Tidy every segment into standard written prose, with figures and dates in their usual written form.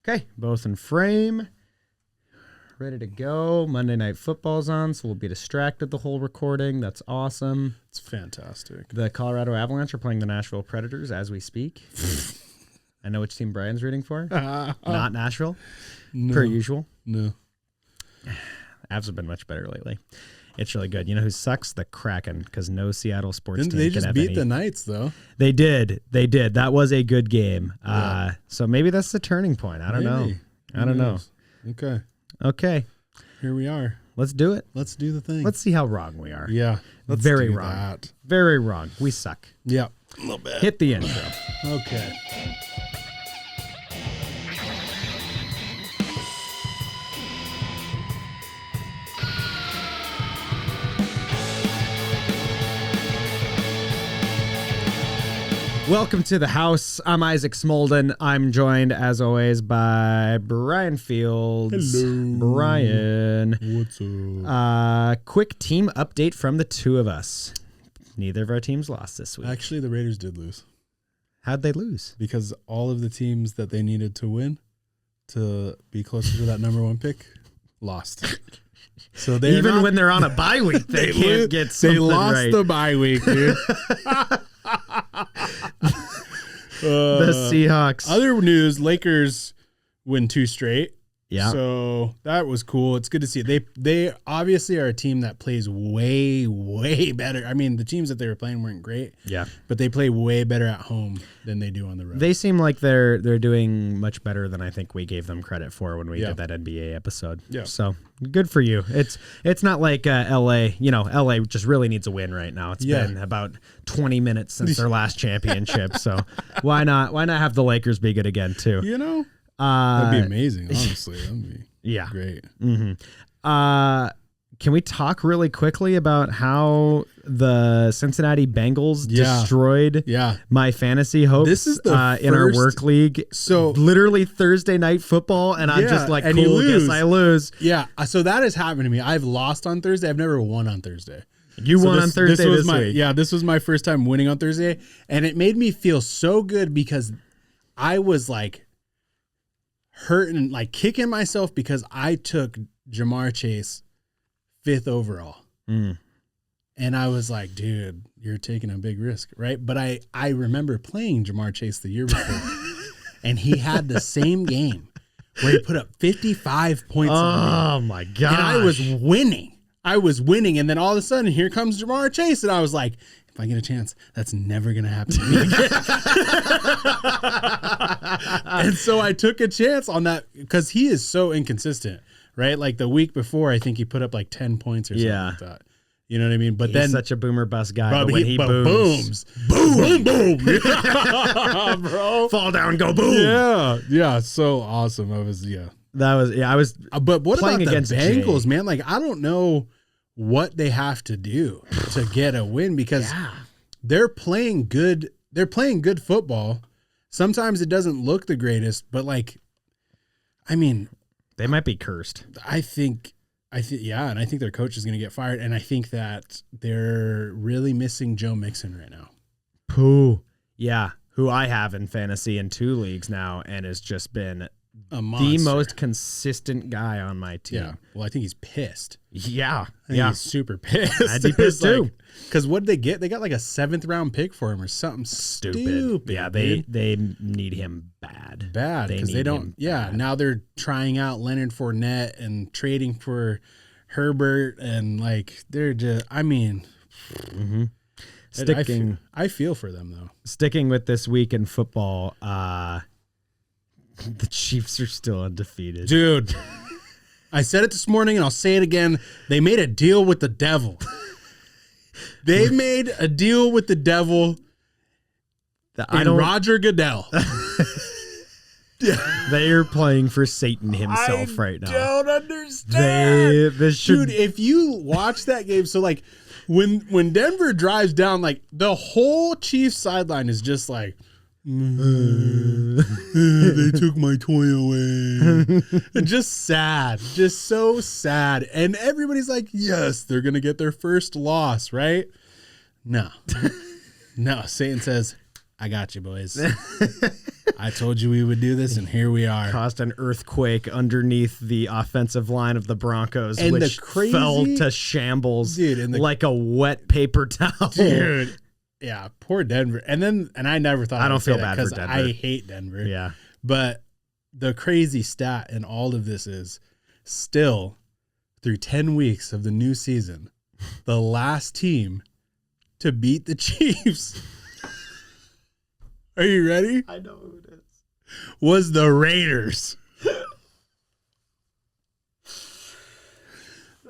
Okay, both in frame. Ready to go. Monday Night Football's on, so we'll be distracted the whole recording. That's awesome. It's fantastic. The Colorado Avalanche are playing the Nashville Predators as we speak. I know which team Brian's rooting for. Not Nashville, per usual. No. Avs have been much better lately. It's really good. You know who sucks? The Kraken, because no Seattle sports team They can just have beat any. the Knights, though. They did. That was a good game. Yeah. So maybe that's the turning point. I don't know. I don't know. Okay. Here we are. Let's do it. Let's do the thing. Let's see how wrong we are. Yeah. Let's Very do wrong. that. Very wrong. We suck. Yeah. A little bit. Hit the intro. Okay. Welcome to the house. I'm Isaac Smolden. I'm joined, as always, by Brian Fields. Hello. Brian. What's up? Quick team update from the two of us. Neither of our teams lost this week. Actually, the Raiders did lose. How'd they lose? Because all of the teams that they needed to win to be closer to that number one pick lost. So they Even when they're on a bye week, they can't get something They lost right. the bye week, dude. The Seahawks. Other news, Lakers win 2 straight. Yeah. So that was cool. It's good to see. They obviously are a team that plays way, way better. I mean, the teams that they were playing weren't great. Yeah. But they play way better at home than they do on the road. They seem like they're doing much better than I think we gave them credit for when we did that NBA episode. Yeah. So good for you. It's not like LA. You know, LA just really needs a win right now. It's been about 20 minutes since their last championship. So why not have the Lakers be good again too? You know? That'd be amazing, honestly. That'd be great. Mm-hmm. Can we talk really quickly about how the Cincinnati Bengals destroyed my fantasy hopes This is the in our first- work league? So literally Thursday night football, and I'm just like, and cool, you lose. guess I lose. Yeah, so that has happened to me. I've lost on Thursday. I've never won on Thursday. You won on Thursday this week. Yeah, this was my first time winning on Thursday, and it made me feel so good because I was like hurting, like kicking myself because I took Jamar Chase 5th overall. And I was like, dude, you're taking a big risk, right? But I remember playing Jamar Chase the year before, and he had the same game where he put up 55 points. Oh, my God. And I was winning. And then all of a sudden, here comes Jamar Chase. And I was like, if I get a chance, that's never going to happen to me again. And so I took a chance on that because he is so inconsistent, right? Like the week before, I think he put up like 10 points or something like that. You know what I mean? But He's such a boomer bust guy. But when he booms. Boom, boom. Yeah, bro. Fall down, go boom. Yeah. So awesome. I was, I was But what playing about the against Bengals, Jay. man? Like, I don't know what they have to do to get a win because they're playing good. They're playing good football. Sometimes it doesn't look the greatest, but like, I mean, they might be cursed. I think, and I think their coach is going to get fired, and I think that they're really missing Joe Mixon right now. Who I have in fantasy in 2 leagues now, and has just been A monster. the most consistent guy on my team. Yeah. Well, I think he's pissed. Yeah. He's super pissed. I'd be pissed too. Because what did they get? They got like a 7th round pick for him or something stupid. Yeah, they need him bad. Because they don't. Yeah, now they're trying out Leonard Fournette and trading for Herbert, and like they're just. I mean, I feel for them though. Sticking with this week in football, the Chiefs are still undefeated, dude. I said it this morning, and I'll say it again. They made a deal with the devil. They made a deal with the devil. Roger Goodell. They are playing for Satan himself right now. I don't understand. Dude, if you watch that game, so like when Denver drives down, like the whole Chiefs sideline is just like, they took my toy away. Just sad. Just so sad. And everybody's like, yes, they're going to get their first loss, right? No. No, Satan says, I got you, boys. I told you we would do this, and here we are. Caused an earthquake underneath the offensive line of the Broncos, And which fell to shambles, dude, like a wet paper towel. Dude, yeah, poor Denver. And I never thought I don't feel bad for Denver. I hate Denver. Yeah. But the crazy stat in all of this is still, through 10 weeks of the new season, the last team to beat the Chiefs. Are you ready? I know who it is. Was the Raiders.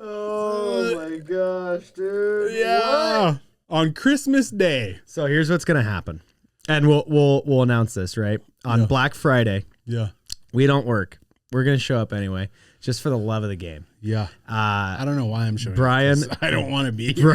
Oh my gosh, dude. Yeah. What? On Christmas Day. So here's what's gonna happen. And we'll announce this, right? On Black Friday. Yeah. We don't work. We're gonna show up anyway, just for the love of the game. Yeah. I don't know why I'm showing Brian. Up. I don't want to be here.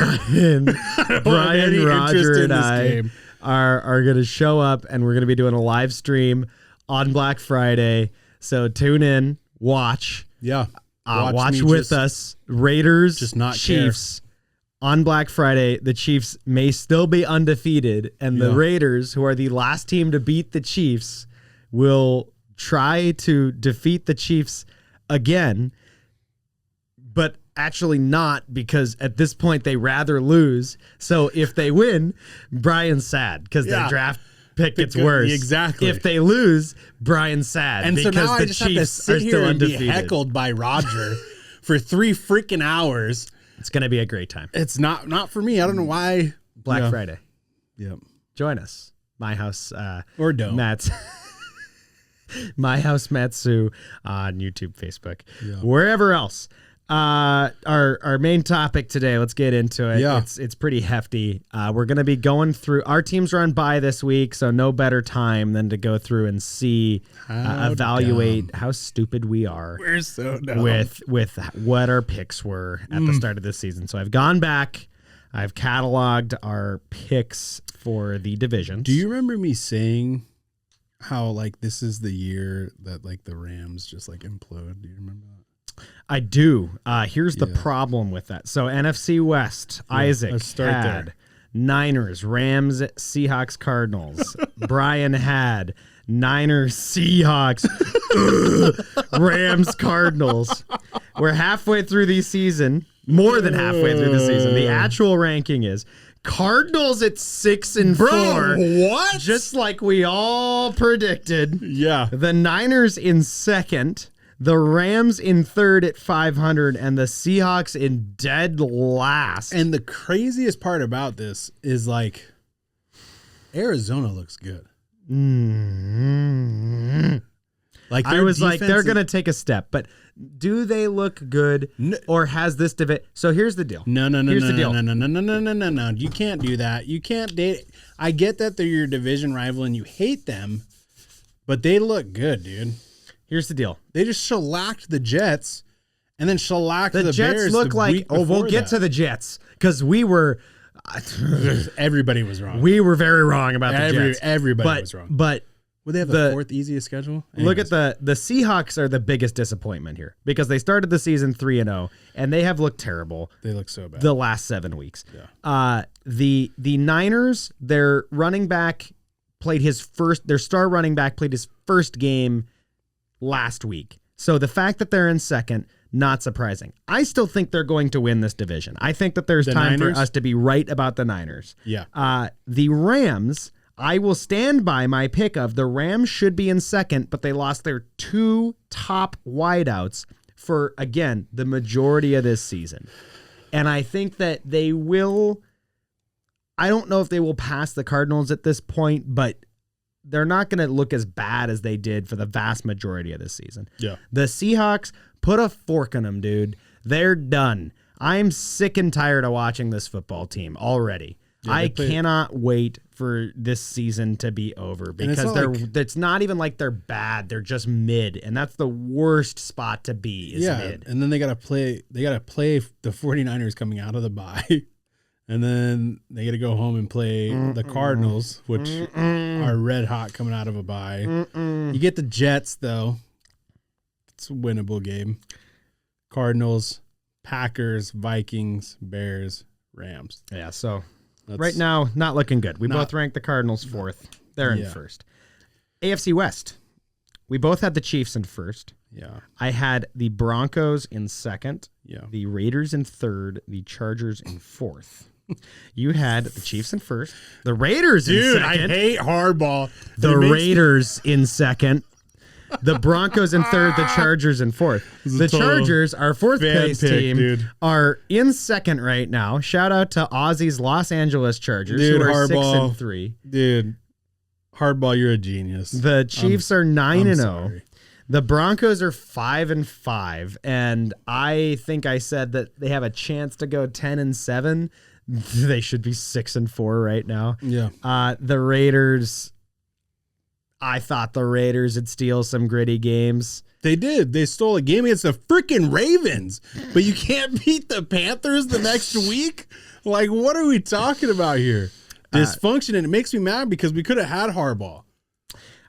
Brian, Roger, and I are going to show up, and we're going to be doing a live stream on Black Friday. So tune in, watch. Yeah. Watch with us. Raiders, just not Chiefs. Care. On Black Friday, the Chiefs may still be undefeated, and the Raiders, who are the last team to beat the Chiefs, will try to defeat the Chiefs again, but actually not, because at this point they rather lose. So if they win, Brian's sad because their draft pick gets worse. Exactly. If they lose, Brian's sad, and because so now the I just Chiefs have to sit are here still and undefeated. be heckled by Roger for 3 freaking hours. It's gonna be a great time. It's not for me. I don't know why. Black Friday. Yep. Join us. My house. Or don't. Matt's. My House Matsu on YouTube, Facebook, wherever else. Our main topic today, let's get into it. Yeah. It's pretty hefty. We're going to be going through, our teams are on bye this week, so no better time than to go through and see, evaluate how stupid we are. We're so dumb. With what our picks were at the start of this season. So I've gone back, I've cataloged our picks for the divisions. Do you remember me saying how like this is the year that like the Rams just like implode? Do you remember that? I do. Here's the problem with that. So NFC West, Isaac let's start had there. Niners, Rams, Seahawks, Cardinals. Brian had Niners, Seahawks, Rams, Cardinals. We're halfway through the season, more than halfway through the season. The actual ranking is Cardinals at 6-4. What? Just like we all predicted. Yeah. The Niners in second, the Rams in third at 500, and the Seahawks in dead last. And the craziest part about this is like Arizona looks good. Mm-hmm. Like I was like, they're going to take a step, but do they look good, or has this division? So here's the deal. No. You can't do that. You can't date. I get that they're your division rival and you hate them, but they look good, dude. Here's the deal. They just shellacked the Jets, and then shellacked the Jets. Bears. Look like, we'll get to the Jets because we were. Everybody was wrong. We were very wrong about the Jets. Everybody was wrong. But would they have the fourth easiest schedule? Anyways. Look at the Seahawks are the biggest disappointment here because they started the season 3-0 and they have looked terrible. They look so bad the last 7 weeks. Yeah. The Niners, their running back played his first. Their star running back played his first game last week. So the fact that they're in second, not surprising. I still think they're going to win this division. I think that there's time for us to be right about the Niners. Yeah. The Rams, I will stand by my pick of the Rams should be in second, but they lost their 2 top wideouts for, again, the majority of this season. And I think that they will, I don't know if they will pass the Cardinals at this point, but they're not going to look as bad as they did for the vast majority of this season. Yeah. The Seahawks, put a fork in them, dude. They're done. I'm sick and tired of watching this football team already. Yeah, I cannot wait for this season to be over because it's not even like they're bad. They're just mid, and that's the worst spot to be is mid. And then they got to play the 49ers coming out of the bye. And then they got to go home and play the Cardinals, which are red hot coming out of a bye. You get the Jets, though. It's a winnable game. Cardinals, Packers, Vikings, Bears, Rams. Yeah, so right now, not looking good. We both ranked the Cardinals 4th. They're in first. AFC West. We both had the Chiefs in first. Yeah. I had the Broncos in second. Yeah. The Raiders in third. The Chargers in fourth. You had the Chiefs in first. The Raiders in second. Dude, I hate hardball. The Raiders in second. The Broncos in third. The Chargers in fourth. The Chargers, our fourth place team, dude. are in second right now. Shout out to Aussie's Los Angeles Chargers, dude, who are hardball. 6-3. Dude, hardball, you're a genius. The Chiefs are 9-0. Sorry. The Broncos are 5-5, and I think I said that they have a chance to go 10-7. They should be 6-4 right now. Yeah. The Raiders. I thought the Raiders would steal some gritty games. They did. They stole a game against the freaking Ravens, but you can't beat the Panthers the next week. Like, what are we talking about here? Dysfunction, and it makes me mad because we could have had Harbaugh,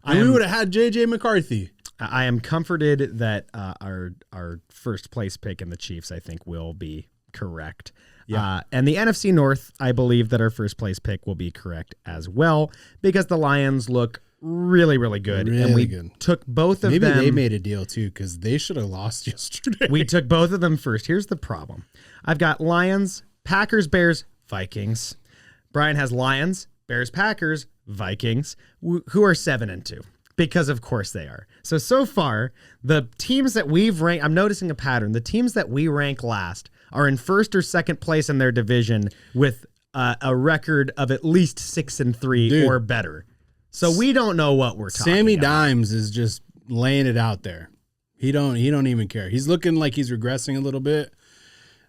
and we would have had JJ McCarthy. I am comforted that our first place pick in the Chiefs, I think, will be correct. Yeah. And the NFC North, I believe that our first place pick will be correct as well, because the Lions look really, really good. Really and we good. took both of them. Maybe they made a deal too, because they should have lost yesterday. We took both of them first. Here's the problem. I've got Lions, Packers, Bears, Vikings. Brian has Lions, Bears, Packers, Vikings, who are 7-2. Because of course they are. So far, the teams that we've ranked, I'm noticing a pattern. The teams that we rank last are in first or second place in their division with a record of at least 6-3 or better. So we don't know what we're talking Sammy about. Dimes is just laying it out there. He don't even care. He's looking like he's regressing a little bit,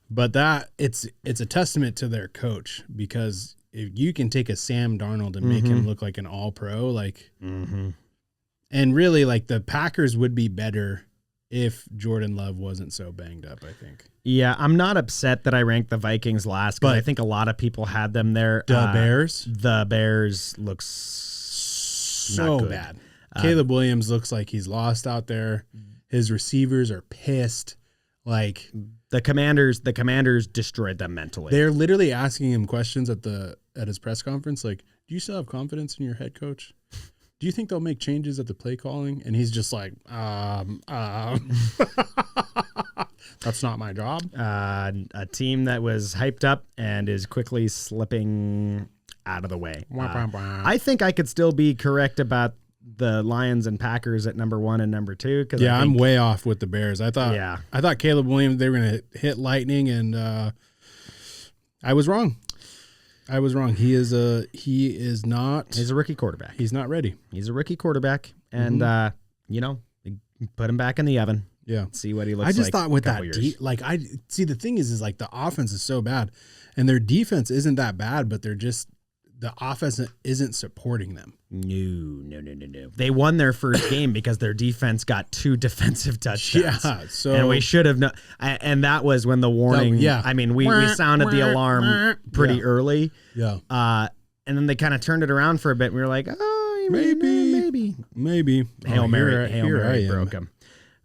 but it's a testament to their coach, because if you can take a Sam Darnold and make him look like an all-pro, like. And really, like, the Packers would be better if Jordan Love wasn't so banged up, I think. Yeah, I'm not upset that I ranked the Vikings last, because I think a lot of people had them there. The Bears looks so bad. Caleb Williams looks like he's lost out there. His receivers are pissed. Like, the Commanders destroyed them mentally. They're literally asking him questions at his press conference, like, do you still have confidence in your head coach? Do you think they'll make changes at the play calling? And he's just like, that's not my job. A team that was hyped up and is quickly slipping out of the way. I think I could still be correct about the Lions and Packers at number 1 and number 2. I'm way off with the Bears. I thought Caleb Williams, they were going to hit lightning, and I was wrong. He's a rookie quarterback. He's not ready. He's a rookie quarterback, and put him back in the oven. Yeah, see what he looks like. I just thought with that, the thing is like the offense is so bad, and their defense isn't that bad, but the offense isn't supporting them. No. They won their first game because their defense got 2 defensive touchdowns. Yeah, and we should have known. And that was when the warning. I mean, we sounded the alarm pretty early. Yeah. And then they kind of turned it around for a bit. And we were like, oh, maybe. Hail Mary broke him.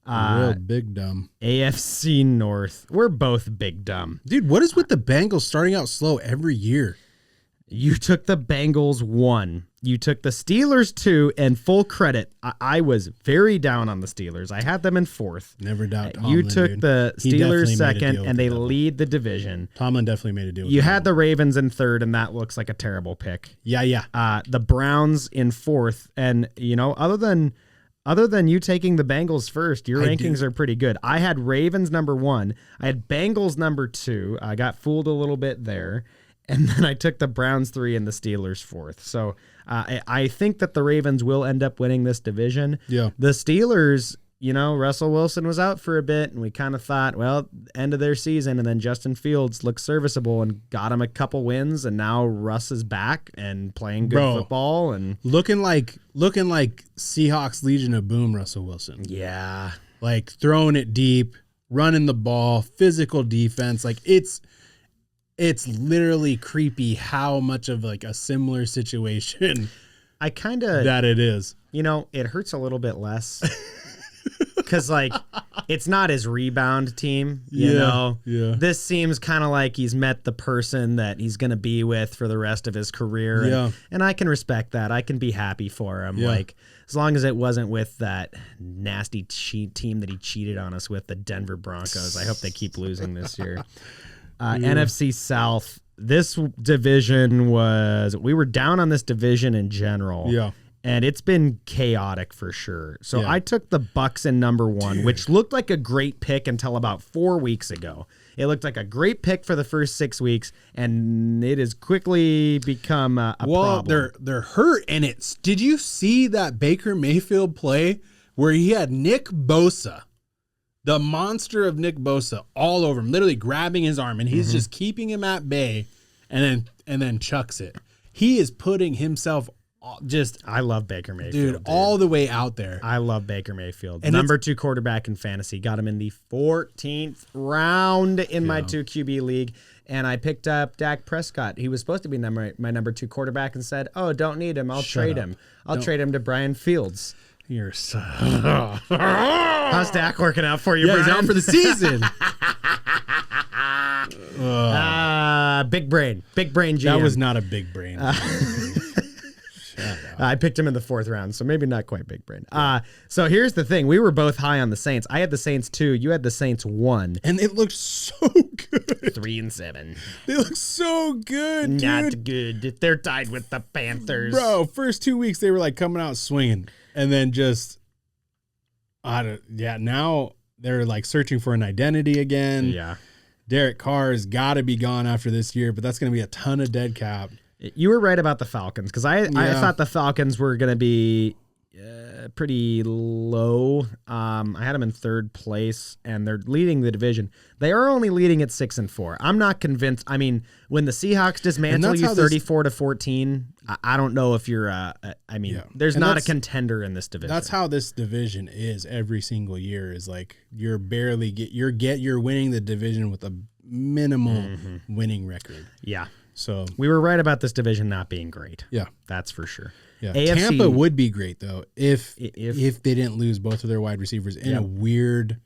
Real big dumb. AFC North. We're both big dumb. Dude, what is with the Bengals starting out slow every year? You took the Bengals 1. You took the Steelers 2, and full credit, I was very down on the Steelers. I had them in 4th. Never doubt Tomlin, you took the Steelers 2nd, and they the lead the division. Tomlin definitely made a deal with You had the Ravens in 3rd, and that looks like a terrible pick. Yeah. The Browns in 4th, and other than you taking the Bengals first, your rankings are pretty good. I had Ravens number 1. I had Bengals number 2. I got fooled a little bit there. And then I took the Browns 3 and the Steelers 4th. So I think that the Ravens will end up winning this division. Yeah. The Steelers, Russell Wilson was out for a bit, and we kind of thought, well, end of their season, and then Justin Fields looked serviceable and got him a couple wins, and now Russ is back and playing good football and looking like Seahawks Legion of Boom Russell Wilson. Yeah. Like throwing it deep, running the ball, physical defense. Like it's literally creepy how much of like a similar situation that it is. It hurts a little bit less because like it's not his rebound team, you know? Yeah. This seems kind of like he's met the person that he's going to be with for the rest of his career. Yeah. And I can respect that. I can be happy for him. Yeah. Like, as long as it wasn't with that nasty team that he cheated on us with, the Denver Broncos. I hope they keep losing this year. NFC South. This division we were down on this division in general. Yeah. And it's been chaotic for sure. So Yeah. I took the Bucks in number 1, which looked like a great pick until about 4 weeks ago. It looked like a great pick for the first 6 weeks, and it has quickly become a problem. They're hurt, and did you see that Baker Mayfield play where he had Nick Bosa, the monster of Nick Bosa, all over him, literally grabbing his arm, and he's just keeping him at bay, and then chucks it. He is putting himself I love Baker Mayfield. Dude, all the way out there. I love Baker Mayfield. And number 2 quarterback in fantasy. Got him in the 14th round in my 2 QB league. And I picked up Dak Prescott. He was supposed to be my number 2 quarterback and said, oh, don't need him. I'll trade him. I'll trade him to Brian Fields. You're so... How's Dak working out for you, Brian? He's out for the season. Big brain. Big brain GM. That was not a big brain. I picked him in the 4th round, so maybe not quite big brain. So here's the thing. We were both high on the Saints. I had the Saints 2. You had the Saints 1. And it looked so good. 3-7. They look so good, dude. Not good. They're tied with the Panthers. Bro, first 2 weeks they were like coming out swinging. And then just, now they're like searching for an identity again. Yeah. Derek Carr's got to be gone after this year, but that's going to be a ton of dead cap. You were right about the Falcons because I thought the Falcons were going to be pretty low. I had them in 3rd place, and they're leading the division. They are only leading at 6-4. I'm not convinced. I mean, when the Seahawks dismantle you 34-14, I don't know if you're. There's not a contender in this division. That's how this division is every single year. Is like you're winning the division with a minimal winning record. Yeah. So we were right about this division not being great. Yeah, that's for sure. Yeah, Tampa would be great though if they didn't lose both of their wide receivers in a weird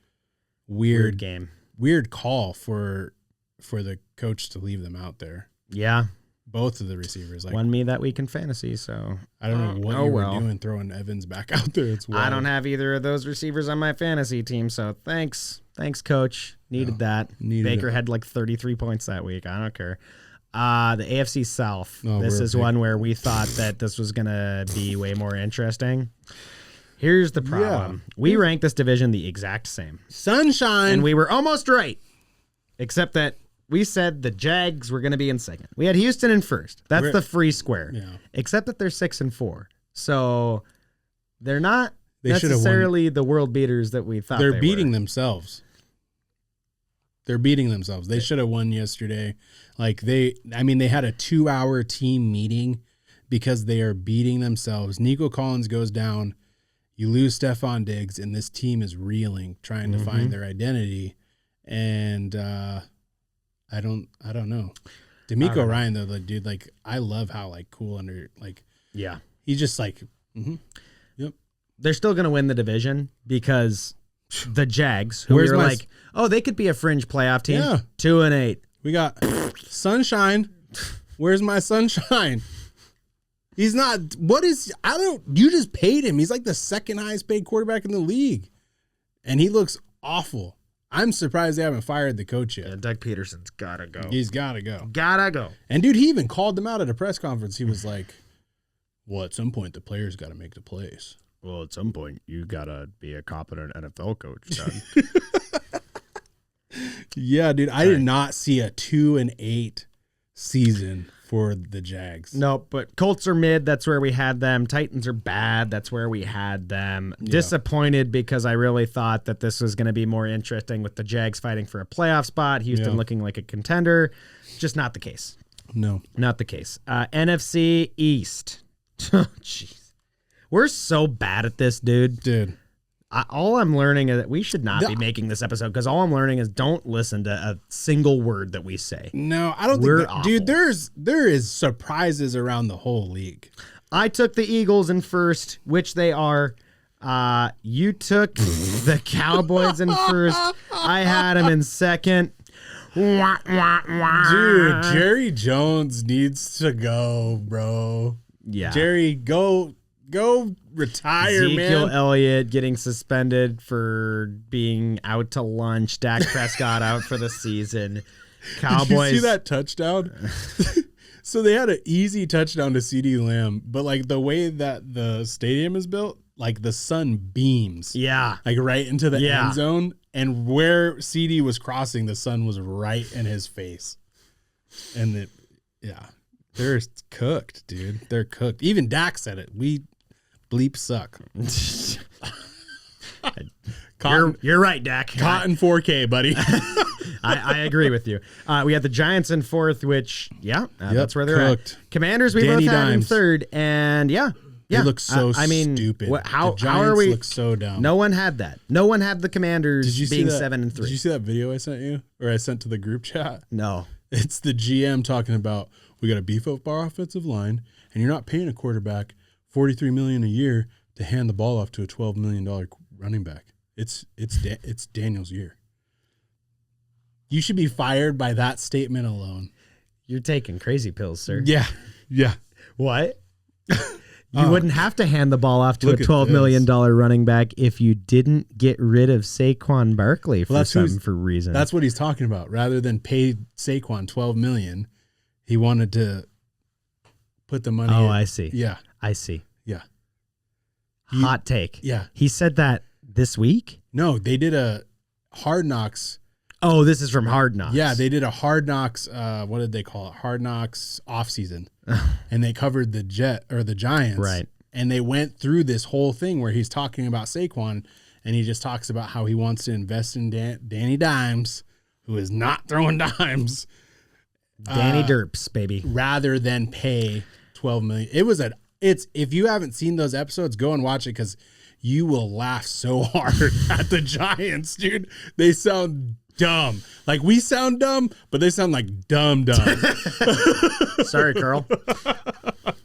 game, weird call for the coach to leave them out there. Yeah, both of the receivers won me that week in fantasy. So I don't know what you were doing throwing Evans back out there. It's wild. I don't have either of those receivers on my fantasy team. So thanks, coach. Needed that. Baker had like 33 points that week. I don't care. The AFC South. This is one where we thought that this was going to be way more interesting. Here's the problem. Yeah. We ranked this division the exact same. Sunshine. And we were almost right. Except that we said the Jags were going to be in 2nd. We had Houston in 1st. That's the free square. Yeah. Except that they're 6-4. So they're not necessarily the world beaters that we thought they were. They're beating themselves. They should have won yesterday. Like they had a 2-hour team meeting because they are beating themselves. Nico Collins goes down. You lose Stephon Diggs, and this team is reeling, trying to find their identity. And I don't know. D'Amico Ryan though, the dude, like I love how like cool under like he's just like yep. They're still gonna win the division because the Jags, who were like, oh, they could be a fringe playoff team. Yeah. 2-8. We got Sunshine. Where's my Sunshine? He's not. You just paid him. He's like the 2nd highest paid quarterback in the league. And he looks awful. I'm surprised they haven't fired the coach yet. Yeah, Doug Peterson's got to go. He's got to go. Gotta go. And dude, he even called them out at a press conference. He was like, well, at some point, the players got to make the plays. Well, at some point, you got to be a competent NFL coach, Doug. Yeah, dude, I did not see a 2-8 season for the Jags. No, but Colts are mid. That's where we had them. Titans are bad. That's where we had them. Yeah. Disappointed because I really thought that this was going to be more interesting with the Jags fighting for a playoff spot. Houston looking like a contender. Just not the case. No. Not the case. NFC East. Jeez. We're so bad at this, dude. Dude. All I'm learning is that we should not be making this episode because all I'm learning is don't listen to a single word that we say. No, I don't think that, dude, there is surprises around the whole league. I took the Eagles in 1st, which they are. You took the Cowboys in first. I had them in second. Dude, Jerry Jones needs to go, bro. Yeah. Jerry, go retire, Ezekiel man. Elliott getting suspended for being out to lunch. Dak Prescott out for the season. Cowboys. Did you see that touchdown? So they had an easy touchdown to CeeDee Lamb, but like the way that the stadium is built, like the sun beams. Yeah. Like right into the end zone. And where CD was crossing, the sun was right in his face. And they're cooked, dude. They're cooked. Even Dak said it. We bleep suck. You're right, Dak. Cotton 4K, buddy. I agree with you. We had the Giants in fourth, which, that's where they're cooked. at. Commanders, we Danny both had in Dimes. third, and They look so stupid. How the Giants are we? look so dumb. No one had that. No one had the Commanders being 7-3. Did you see that video I sent you, or I sent to the group chat? No. It's the GM talking about, we got to beef up our offensive line, and you're not paying a quarterback $43 million a year to hand the ball off to a $12 million running back. It's Daniel's year. You should be fired by that statement alone. You're taking crazy pills, sir. Yeah. What? You wouldn't have to hand the ball off to a $12 million running back if you didn't get rid of Saquon Barkley for reason. That's what he's talking about. Rather than pay Saquon $12 million, he wanted to put the money. Oh, I see. Yeah. I see. Yeah. Hot take. Yeah. He said that this week? No, they did a Hard Knocks. Oh, this is from Hard Knocks. Yeah, they did a Hard Knocks, what did they call it? Hard Knocks offseason. And they covered the Giants. Right. And they went through this whole thing where he's talking about Saquon, and he just talks about how he wants to invest in Danny Dimes, who is not throwing dimes. Danny Derps, baby. Rather than pay $12 million. If you haven't seen those episodes, go and watch it, because you will laugh so hard at the Giants, dude. They sound dumb. Like we sound dumb, but they sound like dumb. Sorry, Carl.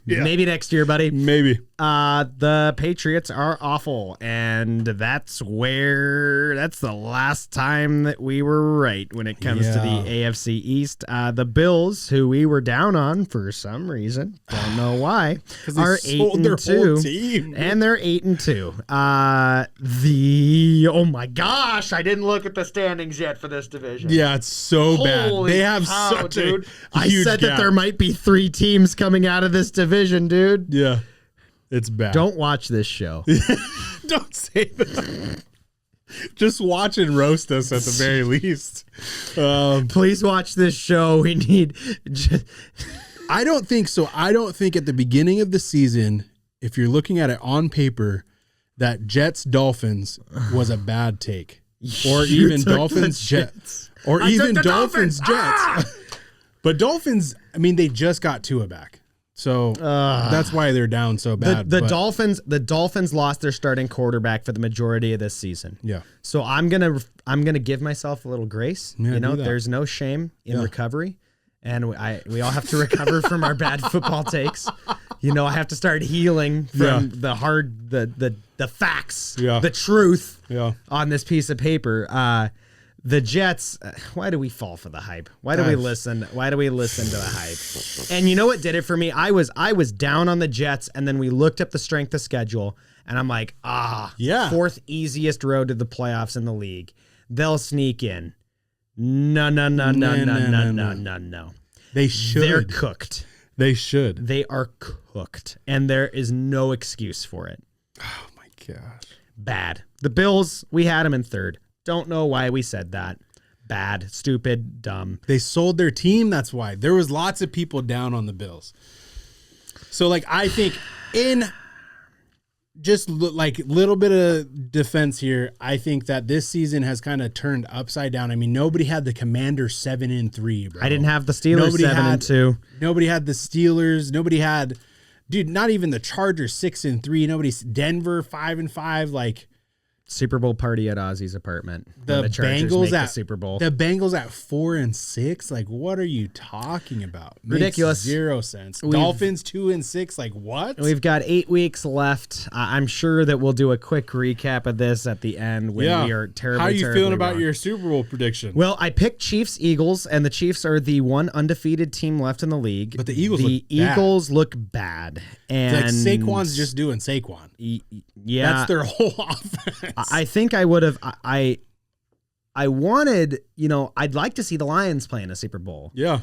Yeah. Maybe next year, buddy. Maybe. The Patriots are awful, and that's the last time that we were right when it comes to the AFC East. The Bills, who we were down on for some reason, don't know why, are 8-2, and they're 8-2. Oh my gosh, I didn't look at the standings yet for this division. Yeah, it's so bad. They have such a dude. I huge said gap. that there might be 3 teams coming out of this division, dude. Yeah, it's bad. Don't watch this show. Don't say that. Just watch and roast us at the very least. Please watch this show. We need. I don't think so. I don't think at the beginning of the season, if you're looking at it on paper, that Jets Dolphins was a bad take. Or even Dolphins Jets. Or even Dolphins Jets. But Dolphins, I mean, they just got Tua back. So that's why they're down so bad. The Dolphins lost their starting quarterback for the majority of this season. Yeah. So I'm gonna give myself a little grace. Yeah, there's no shame in recovery. And we all have to recover from our bad football takes. I have to start healing from the facts, the truth on this piece of paper. The Jets, why do we fall for the hype? Why do we listen? Why do we listen to the hype? And you know what did it for me? I was down on the Jets, and then we looked up the strength of schedule, and I'm like, fourth easiest road to the playoffs in the league. They'll sneak in. No. They should. They're cooked. They should. They are cooked, and there is no excuse for it. Oh my gosh. Bad. The Bills, we had them in third. Don't know why we said that. Bad, stupid, dumb. They sold their team. That's why. There was lots of people down on the Bills. So I think in just little bit of defense here, I think that this season has kind of turned upside down. I mean, nobody had the Commanders 7-3, bro. I didn't have the Steelers 7-2. Nobody had the Steelers. Nobody had, dude, not even the Chargers 6-3. Nobody's Denver 5-5. Super Bowl party at Ozzy's apartment. The Chargers Bengals make at the Super Bowl. The Bengals at 4-6. Like, what are you talking about? Ridiculous. Makes 0 sense. Dolphins 2-6. Like, what? We've got 8 weeks left. I'm sure that we'll do a quick recap of this at the end when we are terribly. How are you feeling about wrong. your Super Bowl prediction? Well, I picked Chiefs Eagles, and the Chiefs are the one undefeated team left in the league. But the Eagles look bad. And like Saquon's just doing Saquon. Yeah, that's their whole offense. I think I would have. I wanted, I'd like to see the Lions play in a Super Bowl. Yeah.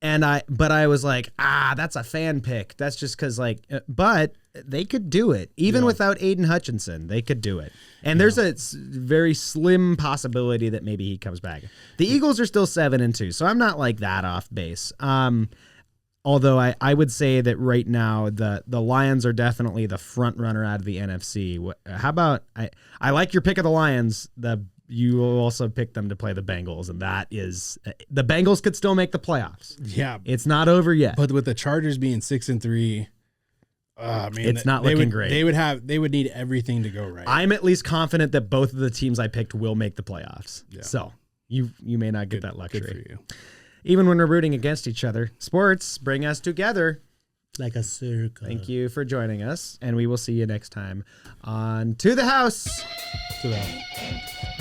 But I was like, that's a fan pick. That's just because, but they could do it. Even without Aiden Hutchinson, they could do it. And there's a very slim possibility that maybe he comes back. The Eagles are still 7-2, so I'm not like that off base. Although I would say that right now the Lions are definitely the front runner out of the NFC. How about I like your pick of the Lions. You will also pick them to play the Bengals, and that is the Bengals could still make the playoffs. Yeah, it's not over yet. But with the Chargers being 6-3, it's not looking great. They would need everything to go right. I'm at least confident that both of the teams I picked will make the playoffs. Yeah. So you may not get that luxury. Good for you. Even when we're rooting against each other, sports bring us together like a circle. Thank you for joining us, and we will see you next time on To the House. To the House.